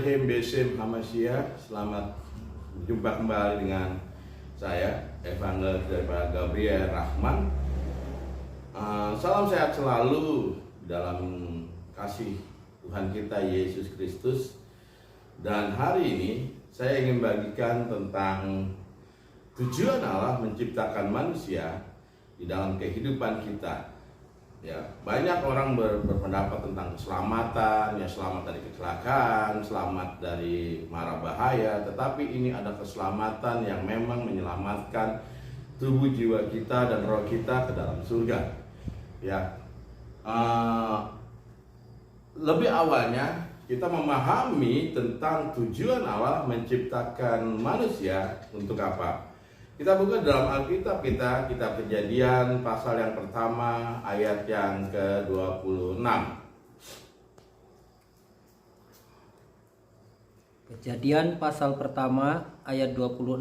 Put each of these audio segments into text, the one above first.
Alehim Besim Hamasya. Selamat berjumpa kembali dengan saya, Evangelis daripada Gabriel Rahman. Salam sehat selalu dalam kasih Tuhan kita Yesus Kristus. Dan hari ini saya ingin bagikan tentang tujuan Allah menciptakan manusia di dalam kehidupan kita. Ya, banyak orang berpendapat tentang keselamatan, ya selamat dari kecelakaan, selamat dari mara bahaya, tetapi ini ada keselamatan yang memang menyelamatkan tubuh jiwa kita dan roh kita ke dalam surga. Ya, lebih awalnya kita memahami tentang tujuan Allah menciptakan manusia untuk apa. Kita buka dalam Alkitab kita, kitab Kejadian pasal yang pertama ayat yang ke-26. Kejadian pasal pertama ayat 26.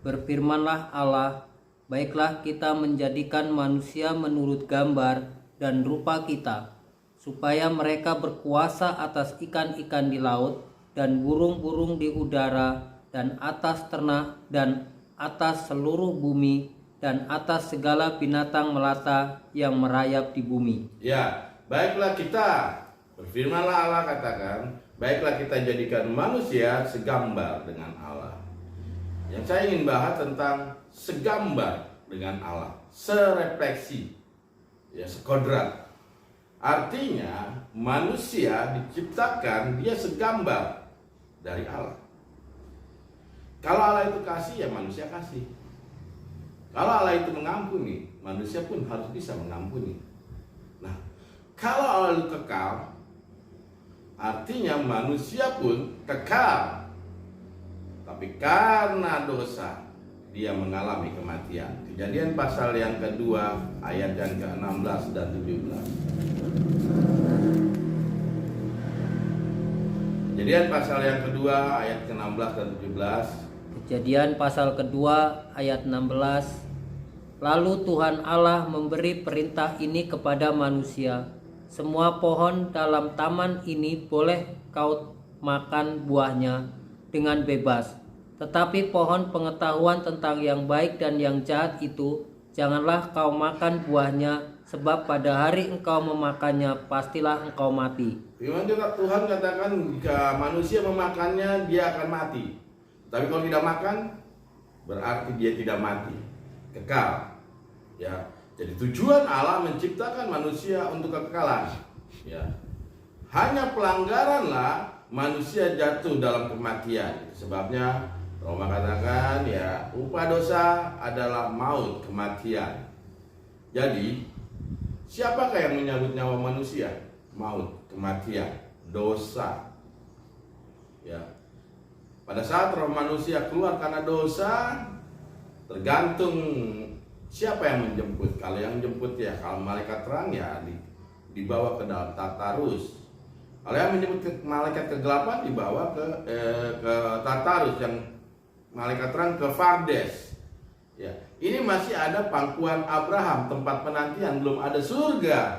Berfirmanlah Allah, baiklah kita menjadikan manusia menurut gambar dan rupa kita, supaya mereka berkuasa atas ikan-ikan di laut dan burung-burung di udara dan atas ternak dan atas seluruh bumi dan atas segala binatang melata yang merayap di bumi. Ya, baiklah kita, berfirmanlah Allah katakan, baiklah kita jadikan manusia segambar dengan Allah. Yang saya ingin bahas tentang segambar dengan Allah, serefleksi, ya sekodrat. Artinya manusia diciptakan dia segambar dari Allah. Kalau Allah itu kasih, ya manusia kasih. Kalau Allah itu mengampuni, manusia pun harus bisa mengampuni. Nah, kalau Allah itu kekal, artinya manusia pun kekal. Tapi karena dosa, dia mengalami kematian. Kejadian pasal yang kedua, ayat yang ke-16 dan 17. Kejadian pasal yang kedua, ayat ke-16 dan 17. Kejadian pasal kedua ayat 16. Lalu Tuhan Allah memberi perintah ini kepada manusia, semua pohon dalam taman ini boleh kau makan buahnya dengan bebas, tetapi pohon pengetahuan tentang yang baik dan yang jahat itu janganlah kau makan buahnya, sebab pada hari engkau memakannya pastilah engkau mati. Firman Tuhan katakan jika manusia memakannya dia akan mati. Tapi kalau tidak makan, berarti dia tidak mati, kekal. Ya, jadi tujuan Allah menciptakan manusia untuk kekekalan. Ya, hanya pelanggaranlah manusia jatuh dalam kematian. Sebabnya Roma katakan, ya upah dosa adalah maut, kematian. Jadi, siapakah yang menyambut nyawa manusia? Maut, kematian, dosa. Ya. Pada saat roh manusia keluar karena dosa, tergantung siapa yang menjemput. Kalau yang menjemput ya kalau malaikat terang ya dibawa ke dalam Tartarus. Kalau yang menjemput malaikat kegelapan dibawa ke Tartarus, yang malaikat terang ke Fardes. Ya, ini masih ada pangkuan Abraham, tempat penantian, belum ada surga.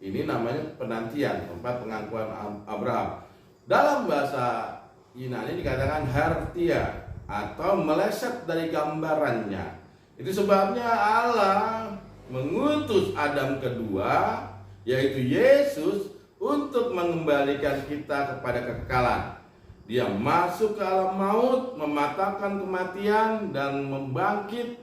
Ini namanya penantian, tempat pengangkuan Abraham. Dalam bahasa Yunani dikatakan hartia atau meleset dari gambarannya. Itu sebabnya Allah mengutus Adam kedua, yaitu Yesus, untuk mengembalikan kita kepada kekekalan. Dia masuk ke alam maut, mematahkan kematian dan membangkit.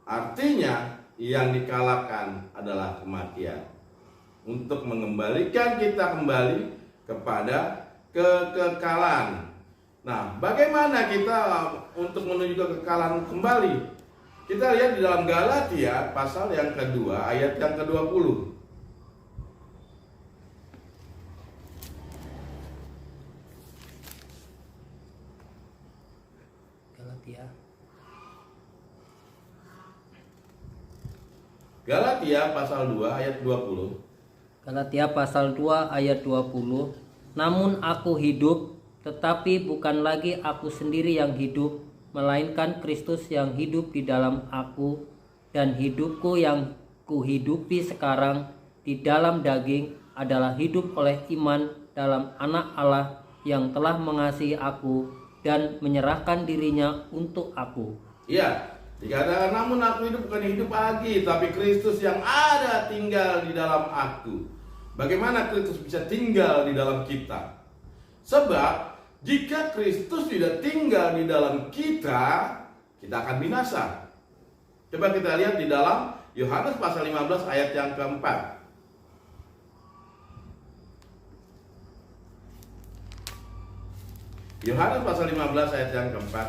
Artinya yang dikalahkan adalah kematian, untuk mengembalikan kita kembali kepada kekekalan. Nah, bagaimana kita untuk menuju kekekalan kembali? Kita lihat di dalam Galatia pasal yang kedua ayat yang ke-20. Galatia pasal 2 ayat 20. Galatia pasal 2 ayat 20. Namun aku hidup, tetapi bukan lagi aku sendiri yang hidup, melainkan Kristus yang hidup di dalam aku, dan hidupku yang kuhidupi sekarang di dalam daging adalah hidup oleh iman dalam Anak Allah yang telah mengasihi aku dan menyerahkan dirinya untuk aku. Ya, dikatakan namun aku hidup bukan hidup lagi, tapi Kristus yang ada tinggal di dalam aku. Bagaimana Kristus bisa tinggal di dalam kita? Sebab jika Kristus tidak tinggal di dalam kita, kita akan binasa. Coba kita lihat di dalam Yohanes pasal 15 ayat yang keempat. Yohanes pasal 15 ayat yang keempat.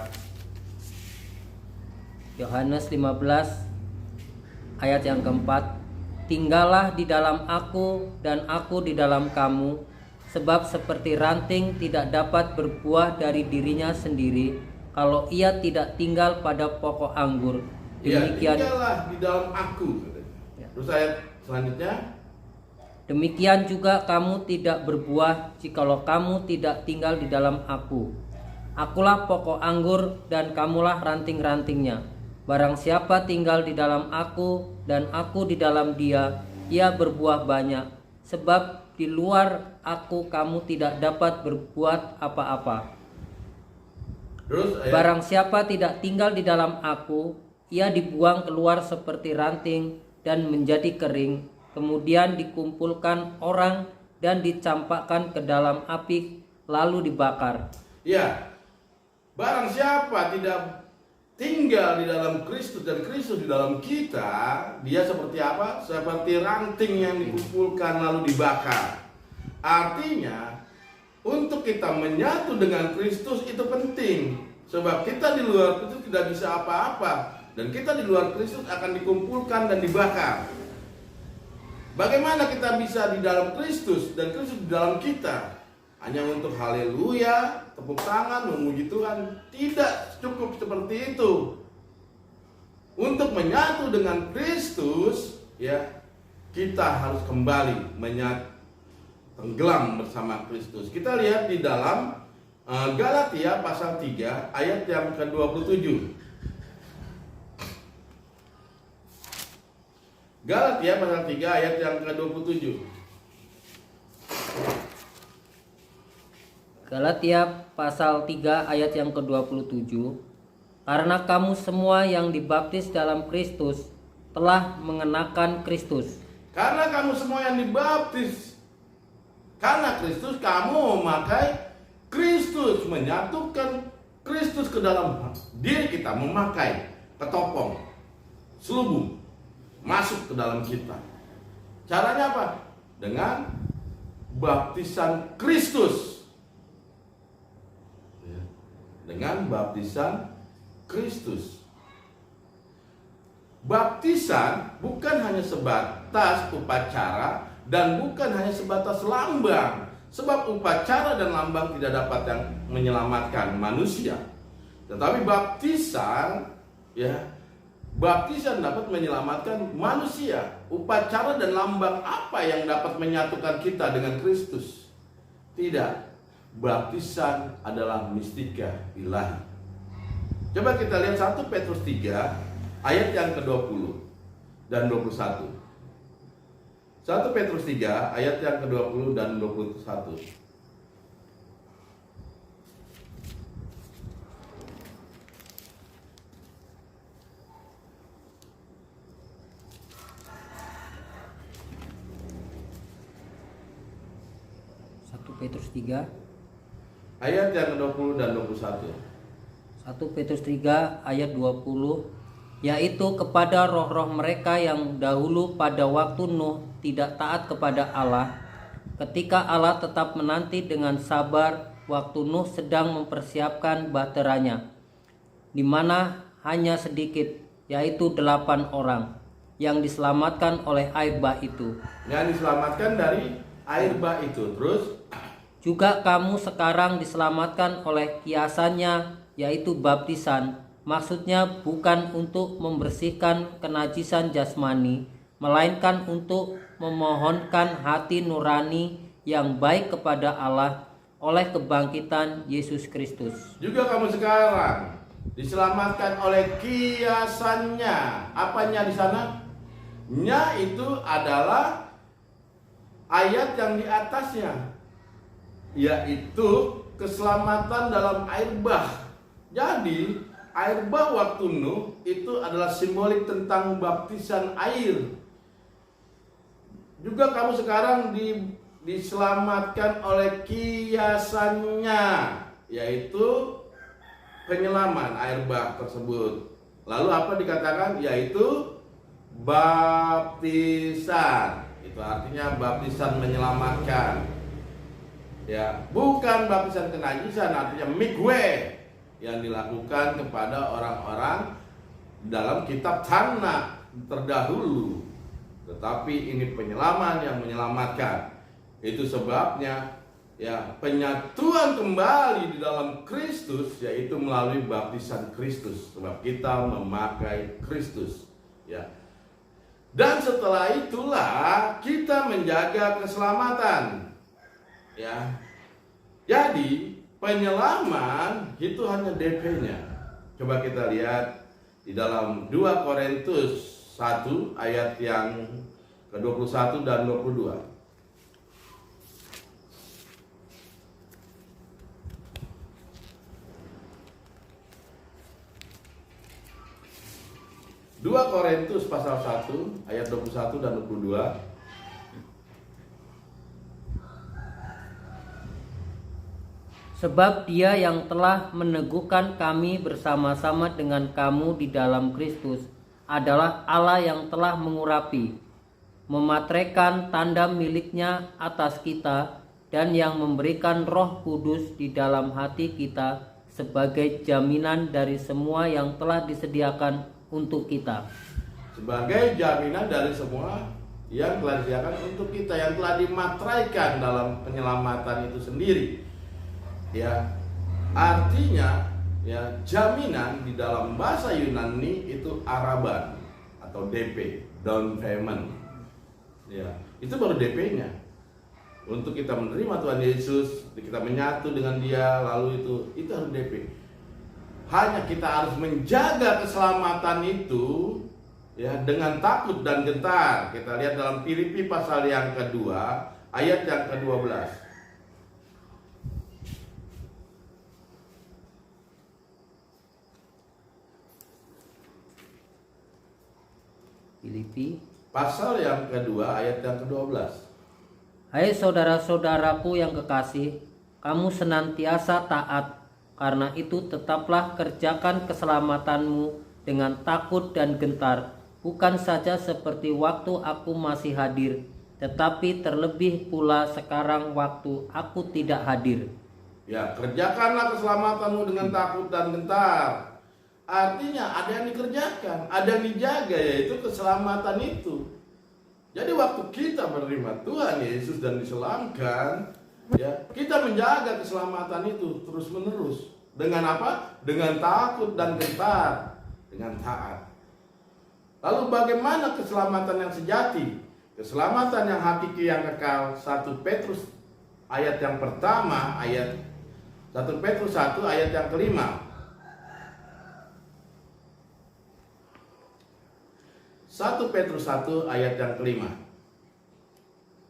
Yohanes 15 ayat yang keempat. Tinggallah di dalam aku dan aku di dalam kamu, sebab seperti ranting tidak dapat berbuah dari dirinya sendiri kalau ia tidak tinggal pada pokok anggur. Demikian, tinggallah di dalam aku. Terus ayat selanjutnya. Demikian juga kamu tidak berbuah jikalau kamu tidak tinggal di dalam aku. Akulah pokok anggur dan kamulah ranting-rantingnya. Barang siapa tinggal di dalam aku dan aku di dalam dia, ia berbuah banyak. Sebab di luar aku kamu tidak dapat berbuat apa-apa. Barang siapa tidak tinggal di dalam aku, ia dibuang keluar seperti ranting dan menjadi kering. Kemudian dikumpulkan orang dan dicampakkan ke dalam api, lalu dibakar. Ya, barang siapa tidak tinggal di dalam Kristus dan Kristus di dalam kita, dia seperti apa? Seperti ranting yang dikumpulkan lalu dibakar. Artinya, untuk kita menyatu dengan Kristus itu penting. Sebab kita di luar Kristus tidak bisa apa-apa. Dan kita di luar Kristus akan dikumpulkan dan dibakar. Bagaimana kita bisa di dalam Kristus dan Kristus di dalam kita? Hanya untuk haleluya, tepuk tangan, memuji Tuhan. Tidak cukup seperti itu. Untuk menyatu dengan Kristus, ya, kita harus kembali tenggelam bersama Kristus. Kita lihat di dalam Galatia pasal 3 ayat yang ke-27. Galatia pasal 3 ayat yang ke-27. Galatia pasal 3 ayat yang ke-27. Karena kamu semua yang dibaptis dalam Kristus telah mengenakan Kristus. Karena kamu semua yang dibaptis karena Kristus, kamu memakai Kristus, menyatukan Kristus ke dalam diri kita, memakai ketopong, selubung, masuk ke dalam kita. Caranya apa? Dengan baptisan Kristus. Dengan baptisan Kristus. Baptisan bukan hanya sebatas upacara dan bukan hanya sebatas lambang. Sebab upacara dan lambang tidak dapat yang menyelamatkan manusia. Tetapi baptisan, ya, baptisan dapat menyelamatkan manusia. Upacara dan lambang apa yang dapat menyatukan kita dengan Kristus? Tidak. Baptisan adalah mistika ilahi. Coba kita lihat 1 Petrus 3 ayat yang ke-20 dan 21. 1 Petrus 3 ayat yang ke-20 dan 21. Petrus 3 ayat yang ke-20 dan 21. 1 Petrus 3 ayat 20, yaitu kepada roh-roh mereka yang dahulu pada waktu Nuh tidak taat kepada Allah, ketika Allah tetap menanti dengan sabar waktu Nuh sedang mempersiapkan bahteranya, di mana hanya sedikit, yaitu 8 orang yang diselamatkan oleh air bah itu. Yang diselamatkan dari air bah itu. Terus juga kamu sekarang diselamatkan oleh kiasannya, yaitu baptisan. Maksudnya bukan untuk membersihkan kenajisan jasmani, melainkan untuk memohonkan hati nurani yang baik kepada Allah oleh kebangkitan Yesus Kristus. Juga kamu sekarang diselamatkan oleh kiasannya. Apanya di sana? Nya itu adalah ayat yang di atasnya. yaitu keselamatan dalam air bah. Jadi air bah waktu Nuh itu adalah simbolik tentang baptisan air. Juga kamu sekarang diselamatkan oleh kiasannya, yaitu penyelaman air bah tersebut. Lalu apa dikatakan? Yaitu baptisan. Itu artinya baptisan menyelamatkan. Ya, bukan baptisan kenajisan, artinya mikwe yang dilakukan kepada orang-orang dalam kitab Tanakh terdahulu. Tetapi ini penyelaman yang menyelamatkan. Itu sebabnya ya, penyatuan kembali di dalam Kristus, yaitu melalui baptisan Kristus, sebab kita memakai Kristus, ya. Dan setelah itulah kita menjaga keselamatan, ya. Jadi penyelaman itu hanya DP-nya. Coba kita lihat di dalam 2 Korintus 1 ayat yang ke-21 dan 22. 2 Korintus pasal 1 ayat 21 dan 22. Sebab Dia yang telah meneguhkan kami bersama-sama dengan kamu di dalam Kristus adalah Allah yang telah mengurapi, memateraikan tanda miliknya atas kita, dan yang memberikan Roh Kudus di dalam hati kita sebagai jaminan dari semua yang telah disediakan untuk kita. Sebagai jaminan dari semua yang telah disediakan untuk kita, yang telah dimateraikan dalam penyelamatan itu sendiri. Ya, artinya ya, jaminan di dalam bahasa Yunani itu araban atau DP, down payment. Ya, itu baru DP-nya. Untuk kita menerima Tuhan Yesus, kita menyatu dengan Dia, lalu itu harus DP. Hanya kita harus menjaga keselamatan itu ya dengan takut dan gentar. Kita lihat dalam Filipi pasal yang kedua ayat yang ke-12. Filipi pasal yang kedua ayat yang ke-12. Hai saudara-saudaraku yang kekasih, kamu senantiasa taat. Karena itu tetaplah kerjakan keselamatanmu dengan takut dan gentar, bukan saja seperti waktu aku masih hadir, tetapi terlebih pula sekarang waktu aku tidak hadir. Ya, kerjakanlah keselamatanmu dengan takut dan gentar. Artinya ada yang dikerjakan, ada yang dijaga, yaitu keselamatan itu. Jadi waktu kita menerima Tuhan Yesus dan diselamatkan, ya, kita menjaga keselamatan itu terus menerus. Dengan apa? Dengan takut dan gentar, dengan taat. Lalu bagaimana keselamatan yang sejati? Keselamatan yang hakiki yang kekal. 1 Petrus ayat yang pertama, 1 Petrus 1 ayat yang kelima. 1 Petrus 1 ayat yang kelima.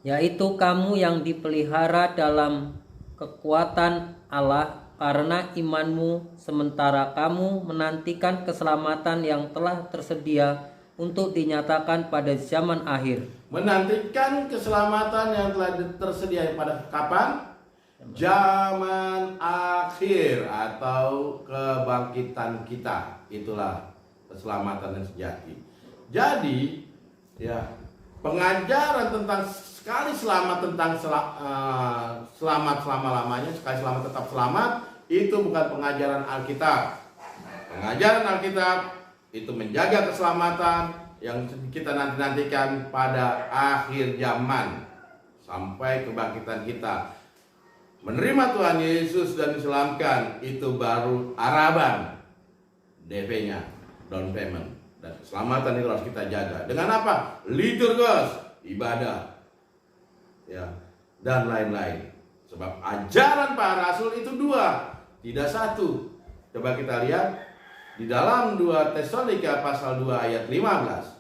Yaitu kamu yang dipelihara dalam kekuatan Allah karena imanmu, sementara kamu menantikan keselamatan yang telah tersedia untuk dinyatakan pada zaman akhir. Menantikan keselamatan yang telah tersedia pada kapan? Zaman akhir atau kebangkitan kita. Itulah keselamatan yang sejati. Jadi, ya, pengajaran tentang sekali selamat, tentang selamat selama-lamanya, sekali selamat tetap selamat, itu bukan pengajaran Alkitab. Pengajaran Alkitab itu menjaga keselamatan yang kita nantikan pada akhir zaman sampai kebangkitan kita. Menerima Tuhan Yesus dan diselamatkan, itu baru araban, DP-nya, down payment. Dan keselamatan itu harus kita jaga. Dengan apa? Liturgos, ibadah, ya, dan lain-lain. Sebab ajaran para rasul itu 2, tidak 1. Coba kita lihat di dalam 2 Tesalonika pasal 2 ayat 15.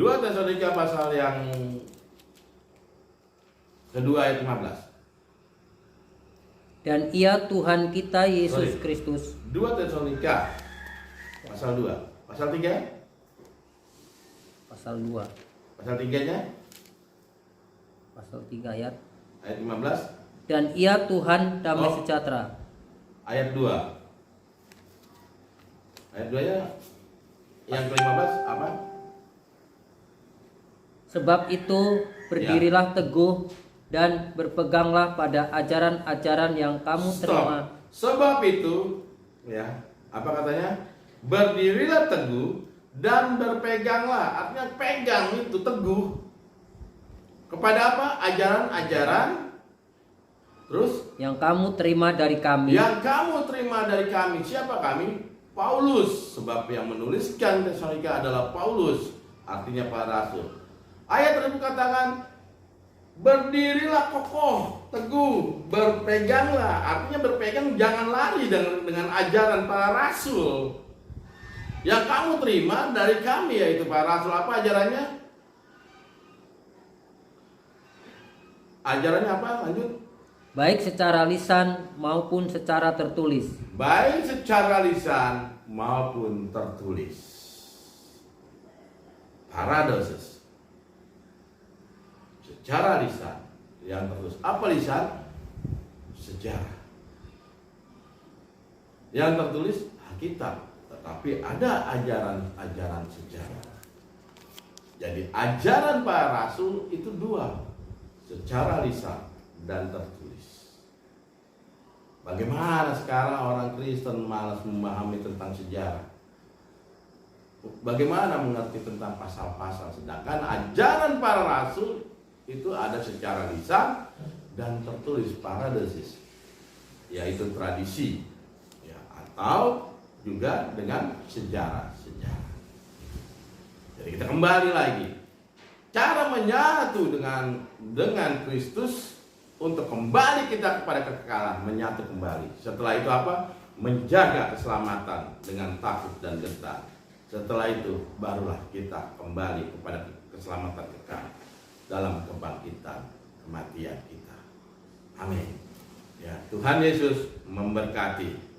2 Tesalonika pasal yang kedua ayat 15. Dan Ia Tuhan kita Yesus Sorry. Kristus. 2 Tesalonika pasal 2. Pasal 3? Pasal 2. Pasal 3-nya Pasal 3 ayat. ayat 15. Dan Ia Tuhan damai Oh. sejahtera. Ayat 2. Ayat 2-nya yang ke-15 apa? Sebab itu berdirilah teguh dan berpeganglah pada ajaran-ajaran yang kamu terima. Sebab itu, ya, apa katanya? Berdirilah teguh dan berpeganglah. Artinya pegang itu teguh. Kepada apa? Ajaran-ajaran. Terus Yang kamu terima dari kami. yang kamu terima dari kami. Siapa kami? Paulus. Sebab yang menuliskan Tesalonika adalah Paulus. Artinya para rasul. Ayat tersebut katakan, berdirilah kokoh, teguh, berpeganglah. Artinya berpegang, jangan lari dengan ajaran para rasul. Yang kamu terima dari kami, yaitu para rasul. Apa ajarannya? Ajarannya apa? Lanjut. Baik secara lisan maupun secara tertulis. Baik secara lisan maupun tertulis. Paradosis. Secara lisan yang tertulis. Apa lisan? Sejarah. Yang tertulis Alkitab. Tetapi ada ajaran-ajaran sejarah. Jadi ajaran para rasul itu dua. Secara lisan dan tertulis. Bagaimana sekarang orang Kristen malas memahami tentang sejarah? Bagaimana mengerti tentang pasal-pasal? Sedangkan ajaran para rasul itu ada secara lisan dan tertulis, paradosis, yaitu tradisi, ya, atau juga dengan sejarah-sejarah. Jadi kita kembali lagi, cara menyatu dengan Kristus untuk kembali kita kepada kekekalan, menyatu kembali. Setelah itu apa? Menjaga keselamatan dengan takut dan gentar. Setelah itu barulah kita kembali kepada keselamatan kekal dalam kebangkitan kematian kita. Amin. Ya, Tuhan Yesus memberkati.